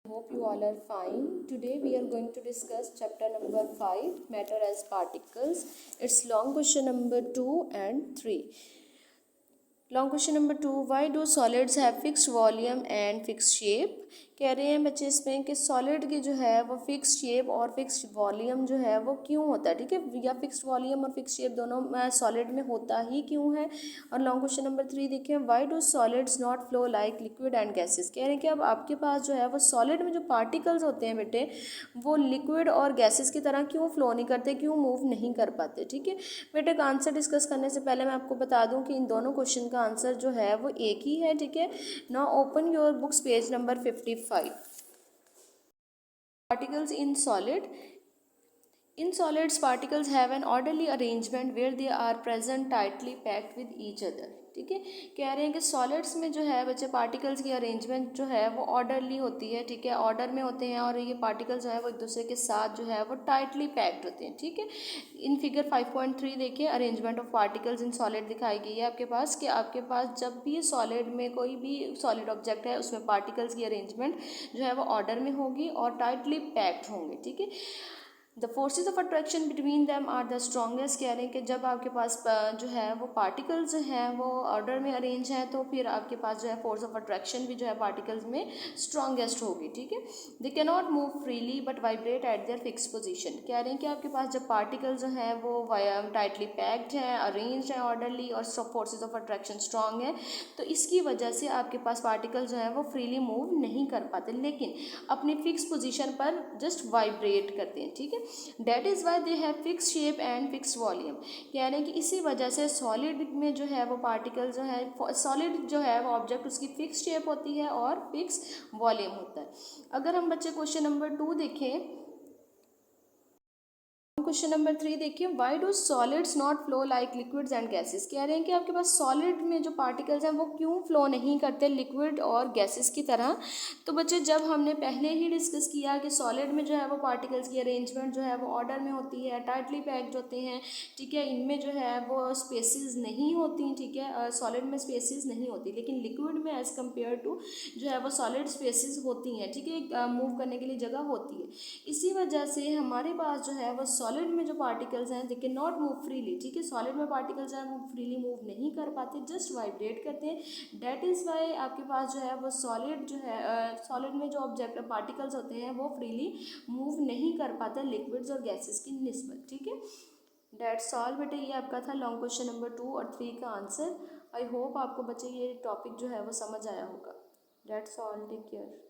Hope you all are fine. Today we are going to discuss chapter number 5, matter as particles. It's long question number 2 and 3. Long question number 2, why do solids have fixed volume and fix shape. कह रहे हैं बच्चे इसमें कि solid की जो है वो फिक्स शेप और फिक्स वॉल्यूम जो है वो क्यों होता है, ठीक है, या फिक्स वॉल्यूम और फिक्स शेप दोनों सॉलिड में होता ही क्यों है। और लॉन्ग क्वेश्चन नंबर 3 देखिए, why do solids not flow like liquid and gases. कह रहे हैं कि अब आपके पास जो है वो सॉलिड में जो पार्टिकल्स होते हैं बेटे वो लिक्विड और गैसेस की तरह क्यों फ्लो नहीं करते, क्यों मूव नहीं कर पाते। ठीक है बेटे, का आंसर डिस्कस करने से पहले मैं आपको बता दूं कि इन दोनों क्वेश्चन का आंसर जो है वो एक ही है। ठीक है, now open your books page number 55। Particles in solid. In solids, particles have an orderly arrangement where they are present tightly packed with each other. ठीक है, कह रहे हैं कि सॉलिड्स में जो है बच्चे पार्टिकल्स की अरेंजमेंट जो है वो ऑर्डरली होती है। ठीक है, ऑर्डर में होते हैं और ये पार्टिकल्स जो है वो एक दूसरे के साथ जो है वो टाइटली पैक्ड होते हैं। ठीक है, इन फिगर 5.3 देखिए, arrangement of particles in solid दिखाई गई है आपके पास कि आपके पास जब भी सॉलिड में कोई भी सॉलिड ऑब्जेक्ट है उसमें पार्टिकल्स की अरेंजमेंट जो है वो ऑर्डर में होगी और टाइटली पैक्ड होंगे। ठीक है, the forces of attraction between them are the strongest. कह रहे हैं कि जब आपके पास जो है वो पार्टिकल्स हैं वो ऑर्डर में अरेंज हैं तो फिर आपके पास जो है फोर्स ऑफ अट्रैक्शन भी जो है पार्टिकल्स में स्ट्रॉन्गेस्ट होगी। ठीक है, they can not move freely but vibrate eight there fix position. कह रहे हैं कि आपके पास जब पार्टिकल्स जो हैं वो टाइटली पैक्ड हैं, अरेंज्ड हैं ऑर्डरली और फोर्सेज ऑफ अट्रैक्शन स्ट्रॉन्ग है तो इसकी वजह से आपके पास पार्टिकल्स जो हैं वो फ्रीली मूव नहीं कर पाते, लेकिन अपनी फिक्स पोजीशन पर जस्ट वाइब्रेट करते हैं। ठीक है, that is why they have fix shape and fix volume. कह रहे हैं कि इसी वजह से सॉलिड में जो है वो पार्टिकल जो है सॉलिड जो है वो ऑब्जेक्ट उसकी फिक्स शेप होती है और फिक्स वॉल्यूम होता है। अगर हम बच्चे क्वेश्चन नंबर 2 देखें, क्वेश्चन नंबर 3 देखिए, why do solids not flow like liquids and gases. कह रहे हैं कि आपके पास सॉलिड में जो पार्टिकल्स हैं वो क्यों फ्लो नहीं करते लिक्विड और गैसेस की तरह। तो बच्चे जब हमने पहले ही डिस्कस किया कि सॉलिड में जो है वो पार्टिकल्स की अरेंजमेंट जो है वो ऑर्डर में होती है, टाइटली पैक्ड होते हैं। ठीक है, इनमें जो है वो स्पेसिस नहीं होती। ठीक है, सॉलिड में स्पेसिस नहीं होती, लेकिन लिक्विड में एज कम्पेयर टू जो है वो सॉलिड स्पेसिस होती हैं। ठीक है, मूव करने के लिए जगह होती है। इसी वजह से हमारे पास जो है वो सॉलिड में जो पार्टिकल्स हैं they can not move freely. ठीक है, सॉलिड में पार्टिकल्स हैं वो फ्रीली मूव नहीं कर पाते, जस्ट वाइब्रेट करते हैं। डेट इज़ वाई आपके पास जो है वो सॉलिड जो है सॉलिड में जो ऑब्जेक्ट पार्टिकल्स होते हैं वो फ्रीली मूव नहीं कर पाते लिक्विड्स और गैसेस की निस्बत। ठीक है, डेट्स ऑल बेटे, ये आपका था लॉन्ग क्वेश्चन नंबर 2 और 3 का आंसर। आई होप आपको बच्चे ये टॉपिक जो है वो समझ आया होगा। That's all, take care.